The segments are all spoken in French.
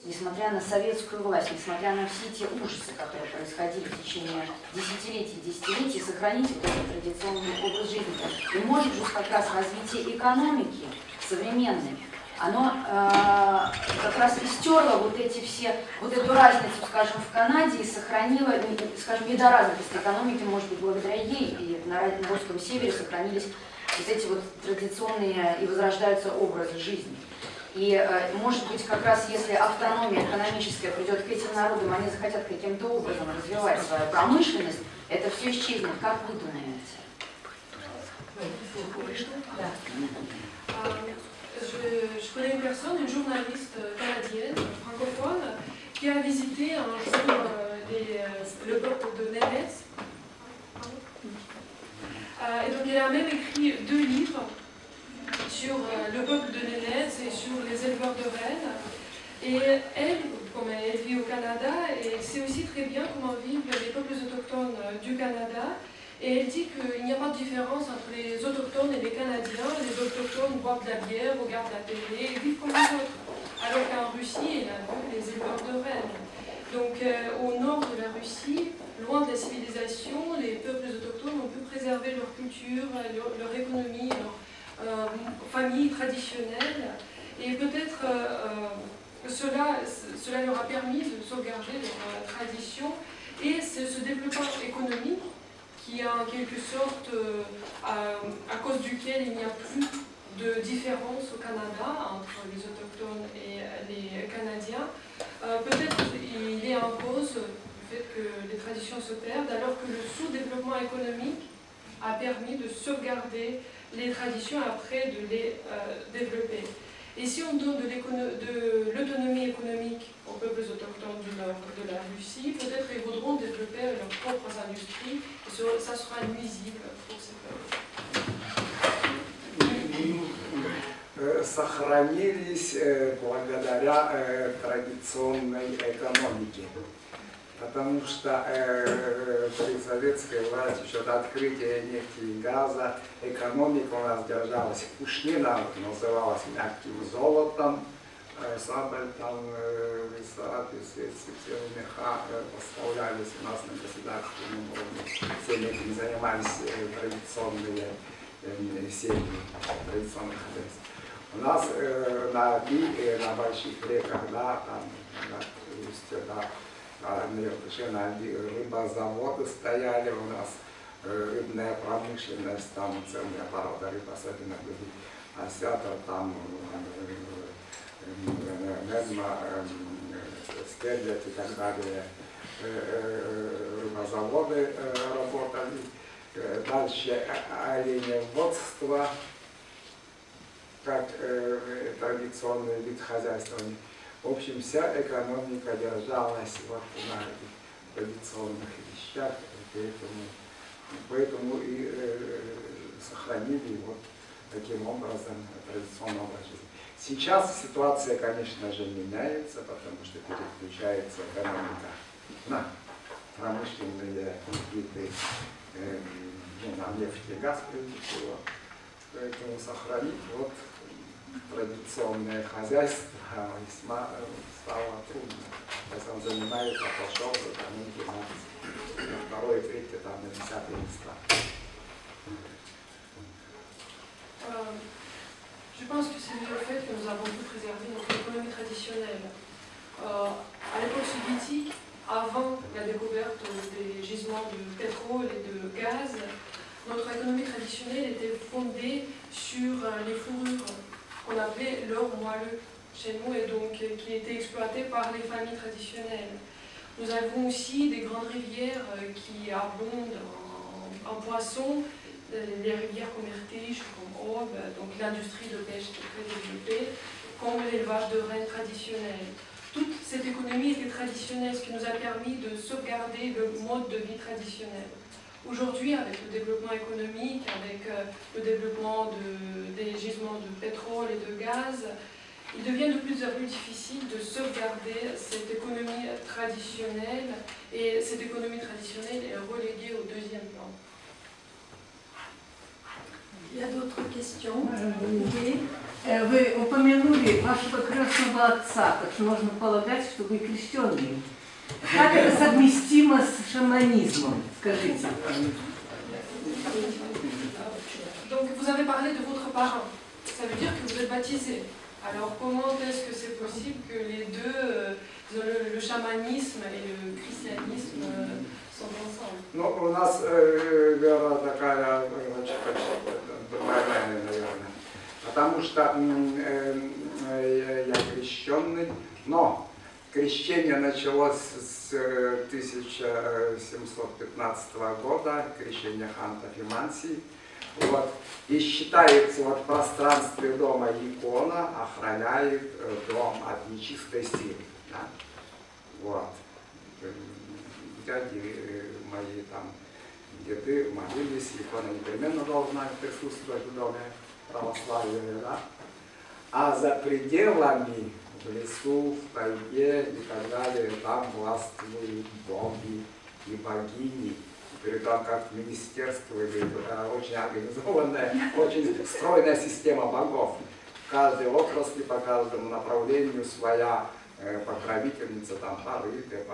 несмотря на советскую власть, несмотря на все те ужасы, которые происходили в течение десятилетий и десятилетий, сохранить вот этот традиционный образ жизни. И может же как раз развитие экономики современной, оно как раз и стерло вот эти все, вот эту разницу, скажем, в Канаде и сохранило, скажем, недоразвитость экономики, может быть, благодаря ей и на русском севере сохранились вот эти вот традиционные и возрождаются образы жизни. И, может быть, как раз если автономия экономическая придет к этим народам, они захотят каким-то образом развивать свою промышленность, это все исчезнет. Как вы думаете? Je connais une personne, une journaliste canadienne, francophone, qui a visité un jour le peuple de Nenets. Et donc elle a même écrit 2 livres sur le peuple de Nenets et sur les éleveurs de rennes. Et elle, comme elle vit au Canada, et sait aussi très bien comment vivent les peuples autochtones du Canada. Et elle dit qu'il n'y a pas de différence entre les autochtones et les Canadiens. Les autochtones boivent de la bière, regardent la télé et vivent comme les autres. Alors qu'en Russie, elle a vu les éleveurs de rennes. Donc au nord de la Russie, loin de la civilisation, les peuples autochtones ont pu préserver leur culture, leur économie, leur famille traditionnelle. Et peut-être cela leur a permis de sauvegarder leur tradition. Et ce développement économique qui est en quelque sorte, à cause duquel il n'y a plus de différence au Canada entre les autochtones et les Canadiens, peut-être il est en cause le fait que les traditions se perdent, alors que le sous-développement économique a permis de sauvegarder les traditions après de les développer. Et si on donne de l'autonomie économique aux peuples autochtones du nord de la Russie, peut-être ils voudront développer leurs propres industries et ça sera nuisible pour ces peuples. Сохранились благодаря традиционной экономике. Потому что при советской власти еще до открытия нефти и газа экономика у нас держалась. Пушнина называлась мягким золотом, сабель, там, висаты, меха поставлялись у нас на государственном уровне. Всеми этим занимались традиционные семьи, традиционных хозяйств. У нас на больших реках, да, там, на устье, да, рыбозаводы стояли у нас, рыбная промышленность, там целая порода рыб, особенно были осятра, там медма, стерлядь и так далее. Рыбозаводы работали. Дальше оленеводство, как традиционный вид хозяйствования. В общем, вся экономика держалась вот на традиционных вещах, поэтому и сохранили вот таким образом традиционный образ жизни. Сейчас ситуация, конечно же, меняется, потому что переключается экономика на промышленные виды, на нефть и газ, прежде всего. Поэтому сохранить вот традиционное хозяйство весьма стало трудно. Если он занимается, пошел за экономикой на второе, третье, там, на 10-е места. Je pense que c'est le fait que nous avons pu préserver notre économie traditionnelle. À l'époque soviétique, avant la découverte des gisements de pétrole et de gaz, notre économie traditionnelle était fondée sur les fourrures qu'on appelait l'or moelleux chez nous et donc qui était exploité par les familles traditionnelles. Nous avons aussi des grandes rivières qui abondent en poissons, les rivières comme Irtych, comme Aube, donc l'industrie de pêche qui est très développée, comme l'élevage de rennes traditionnel. Toute cette économie était traditionnelle, ce qui nous a permis de sauvegarder le mode de vie traditionnel. Aujourd'hui, avec le développement économique, avec le développement des gisements de pétrole et de gaz, il devient de plus en plus difficile de sauvegarder cette économie traditionnelle et cette économie traditionnelle est reléguée au deuxième plan. Il y a d'autres questions? Oui. Вы упомянули вашего крестного отца, так что можно полагать, что вы крещенный. Как это совместимо с шаманизмом? Скажите. Donc vous avez parlé de votre parent, ça veut dire que vous êtes baptisé. Alors comment est-ce que c'est possible que les deux, le chamanisme et le christianisme sont ensemble? Ну, у нас вера такая, двойная, наверное. Потому что я крещенный, но крещение началось с 1715 года, крещение ханта Фимансии. Вот. И считается, вот в пространстве дома икона охраняет дом от нечистой силы. Да? Вот. Дяди мои там, деды молились, икона непременно должна присутствовать в доме православия, да? А за пределами, в лесу, в тайге и так далее, там властвуют боги и богини. Перед тем, как министерство или очень организованная, очень стройная система богов. В каждой отрасли, по каждому направлению своя покровительница, там, по рыбе,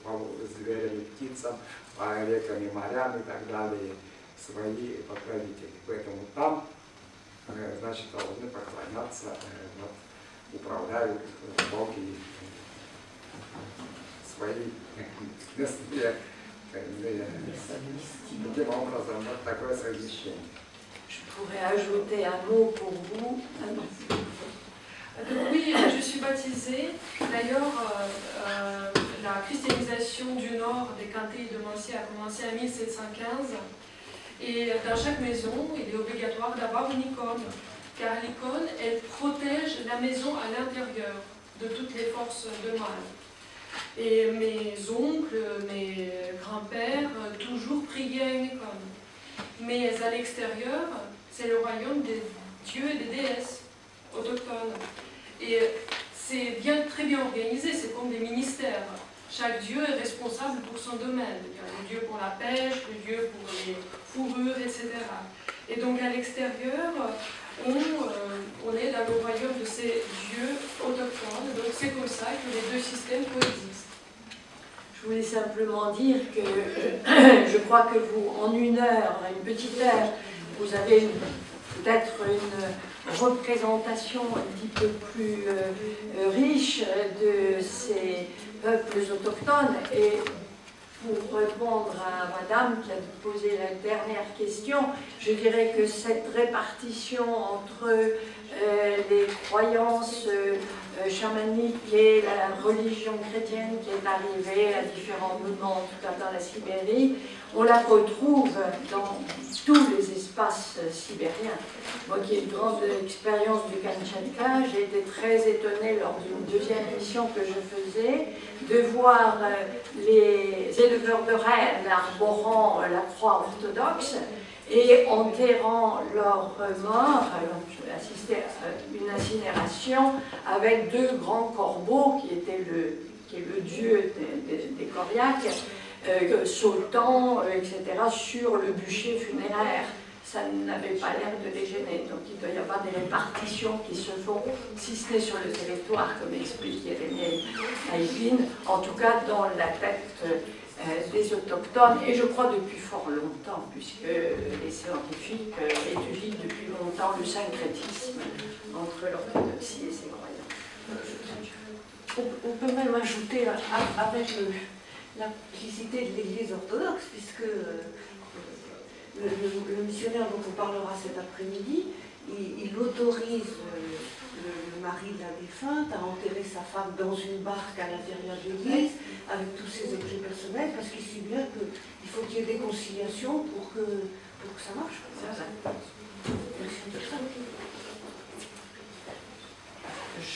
по зверям и птицам, по рекам и морям и так далее, свои покровители. Поэтому там, значит, должны поклоняться, вот, управляют боги свои местные. Таким образом, вот такое совмещение. Je pourrais ajouter un mot pour vous. Donc oui, je suis baptisée. D'ailleurs, la christianisation du nord des Quintés de Mancy a commencé en 1715. Et dans chaque maison, il est obligatoire d'avoir une icône. Car l'icône, elle protège la maison à l'intérieur de toutes les forces de mal. Et mes oncles, mes grands-pères, toujours priaient à une icône. Mais à l'extérieur, c'est le royaume des dieux et des déesses autochtones. Et c'est très bien organisé, c'est comme des ministères. Chaque dieu est responsable pour son domaine. Il y a le dieu pour la pêche, le dieu pour les fourrures, etc. Et donc à l'extérieur, on est dans le royaume de ces dieux autochtones. Donc c'est comme ça que les deux systèmes coexistent. Je voulais simplement dire que je crois que vous, en une heure, une petite heure, vous avez peut-être une représentation un petit peu plus riche de ces peuples autochtones. Et pour répondre à madame qui a posé la dernière question, je dirais que cette répartition entre les croyances chamaniques et la religion chrétienne qui est arrivée à différents moments, en tout cas dans la Sibérie, on la retrouve dans tous les espaces sibériens. Moi qui ai une grande expérience du Kamtchatka, j'ai été très étonnée lors d'une deuxième mission que je faisais de voir les éleveurs de rennes arborant la croix orthodoxe et enterrant leurs morts. J'ai assisté à une incinération avec deux grands corbeaux qui est le dieu des Koryak, sautant, etc., sur le bûcher funéraire. Ça n'avait pas l'air de les gêner. Donc il doit y avoir des répartitions qui se font, si ce n'est sur le territoire, comme expliquait René Aïbine, en tout cas dans la tête des autochtones, et je crois depuis fort longtemps, puisque les scientifiques étudient depuis longtemps le syncrétisme entre l'orthodoxie et ses croyances. On peut même ajouter avec la complicité de l'Église orthodoxe, puisque le missionnaire dont on parlera cet après-midi, il autorise le mari de la défunte à enterrer sa femme dans une barque à l'intérieur de l'église avec tous ses objets personnels, parce qu'il sait bien qu'il faut qu'il y ait des conciliations pour que ça marche.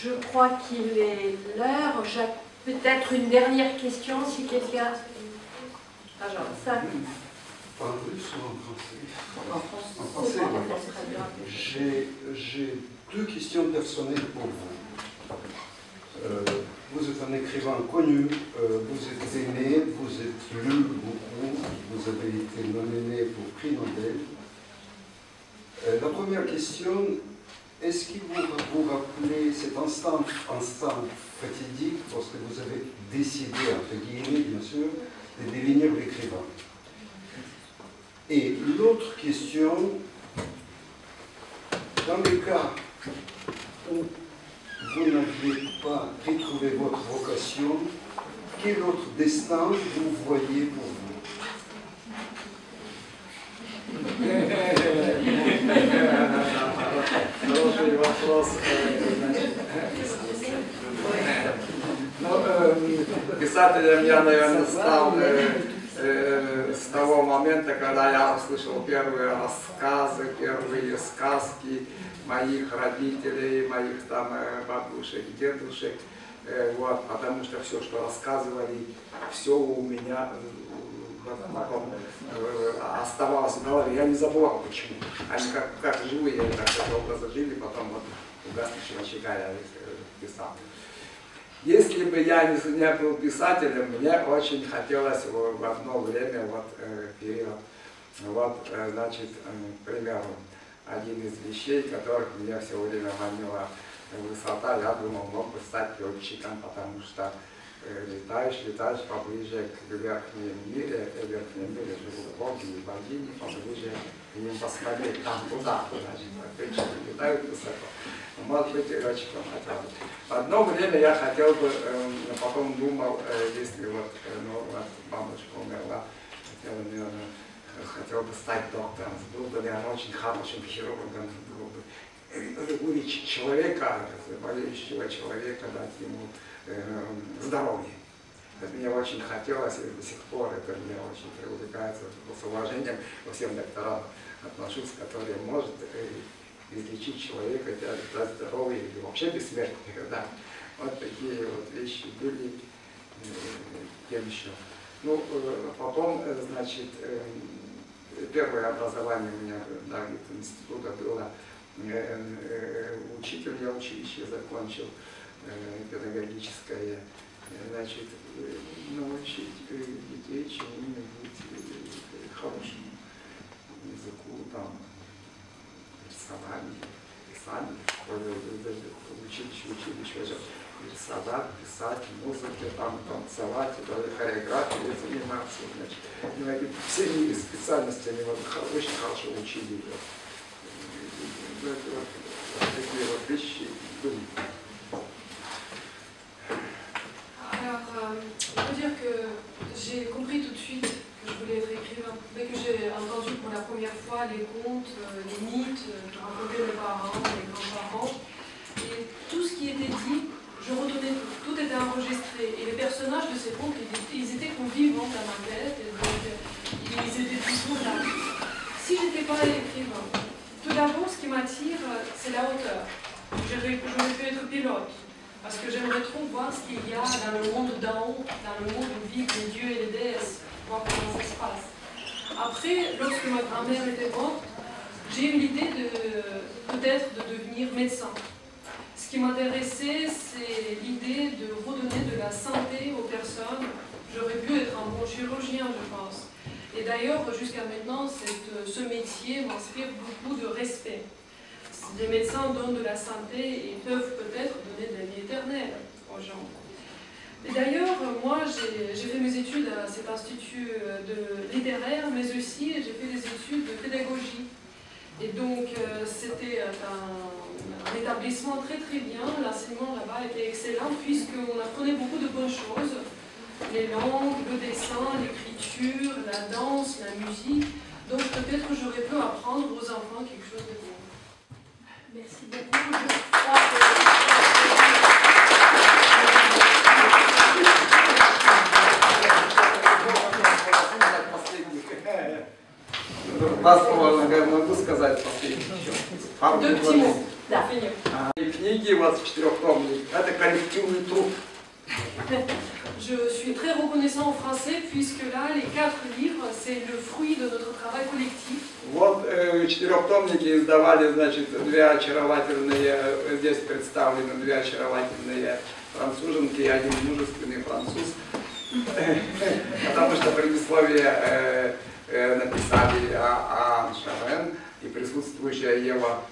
Je crois qu'il est l'heure. Peut-être une dernière question, si quelqu'un... Ah, genre, ça... En russe ou en français? En français. J'ai deux questions personnelles pour vous. Vous êtes un écrivain connu, vous êtes aimé, vous êtes lu beaucoup, vous avez été nominé pour prix Nobel. La première question, est-ce que vous rappelez cet instant fatidique lorsque vous avez décidé, entre guillemets bien sûr, de devenir l'écrivain? Et l'autre question, dans le cas où vous n'avez pas retrouvé votre vocation, quel autre destin vous voyez pour vous? Хороший вопрос. Писателем я, наверное, стал с того момента, когда я услышал первые рассказы, первые сказки моих родителей, моих там бабушек, дедушек. Вот, потому что все, что рассказывали, все у меня потом оставалось в голове. Я не забывал, почему. Они как живые, так образы жили, потом вот у гаснущего очага я писал. Если бы я не был писателем, мне очень хотелось в одно время, вот период, вот, значит, к примеру, один из вещей, которых меня все время манила высота, я думал, мог бы стать летчиком, потому что летаешь поближе к верхнему мире, живу в Боге и богине, поближе к ним посмотреть, там туда, значит, летчики летают высоко. Может быть, летчиком хотел бы. В одно время я хотел бы, потом думал, если вот, ну, вот бабушка умерла, хотел бы стать доктором, был бы я очень хорошим хирургом, был бы вылечить человека, болеющего человека, дать ему здоровье. Это мне очень хотелось, и до сих пор это меня очень привлекается, с уважением ко всем докторам отношусь, которые может излечить человека, дать здоровье или вообще бессмертие. Да. Вот такие вот вещи были. Кем еще? Ну, потом, значит, первое образование у меня в институте было учитель, я училище закончил, педагогическое, значит, научить детей чему-нибудь хорошему языку, там, рисованию, писанию, училище уже рисовать, писать, музыке, там, танцевать, даже хореографией заниматься, значит, всеми специальностями очень хорошо учили. Вот такие вот вещи были. Alors, on peut dire que j'ai compris tout de suite que je voulais être écrivain. Dès que j'ai entendu pour la première fois les contes, les mythes que racontaient mes parents, mes grands-parents, et tout ce qui était dit, je retenais tout. Tout était enregistré. Et les personnages de ces contes, ils étaient comme vivants dans ma tête, et donc ils étaient toujours là. Si je n'étais pas écrivain, tout d'abord, ce qui m'attire, c'est la hauteur. J'aurais pu être pilote. Parce que j'aimerais trop voir ce qu'il y a dans le monde d'en haut, dans le monde où vivent les dieux et les déesses, voir comment ça se passe. Après, lorsque ma grand-mère était morte, j'ai eu l'idée peut-être de devenir médecin. Ce qui m'intéressait, c'est l'idée de redonner de la santé aux personnes. J'aurais pu être un bon chirurgien, je pense. Et d'ailleurs, jusqu'à maintenant, ce métier m'inspire beaucoup de respect. Les médecins donnent de la santé et peuvent peut-être donner de la vie éternelle aux gens. Et d'ailleurs, moi, j'ai fait mes études à cet institut littéraire, mais aussi j'ai fait des études de pédagogie. Et donc, c'était un établissement très très bien. L'enseignement là-bas était excellent puisqu'on apprenait beaucoup de bonnes choses. Les langues, le dessin, l'écriture, la danse, la musique. Donc peut-être j'aurais pu apprendre aux enfants quelque chose de bon. Merci beaucoup. Je crois que... Могу сказать последний еще. Да. Книги у вас 4-томные, это коллективный труд. Je suis très reconnaissant en français puisque là, les 4 livres, c'est le fruit de notre travail collectif. Вот 4-томники издавали, значит, 2 очаровательные, здесь представлены 2 очаровательные француженки и 1 мужественный француз. Потому что предисловие написали Ан Шарен и присутствующая Ева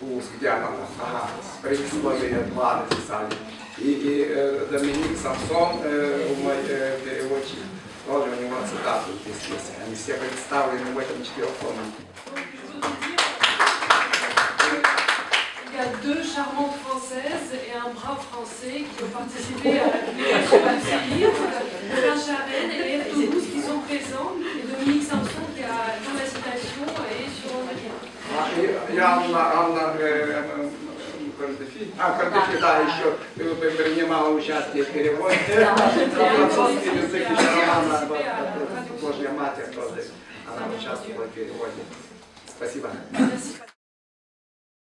где она там, предисловие 2 написали. И Доминик Самсон, мой переводчик, тоже у него цитаты здесь есть. Они все представлены в этом 4-томнике. Il y a 2 charmantes françaises et un brave français qui ont participé à la publication de ce livre. Alain Charenne et Léa Toulouse qui sont présents et Dominique Samson qui a dans la citation et sur le livre. И Анна Кардефи, да, еще принимала участие в переводе. Французский язык еще романа «Божья Матерь» тоже. Она участвовала в переводе. Спасибо.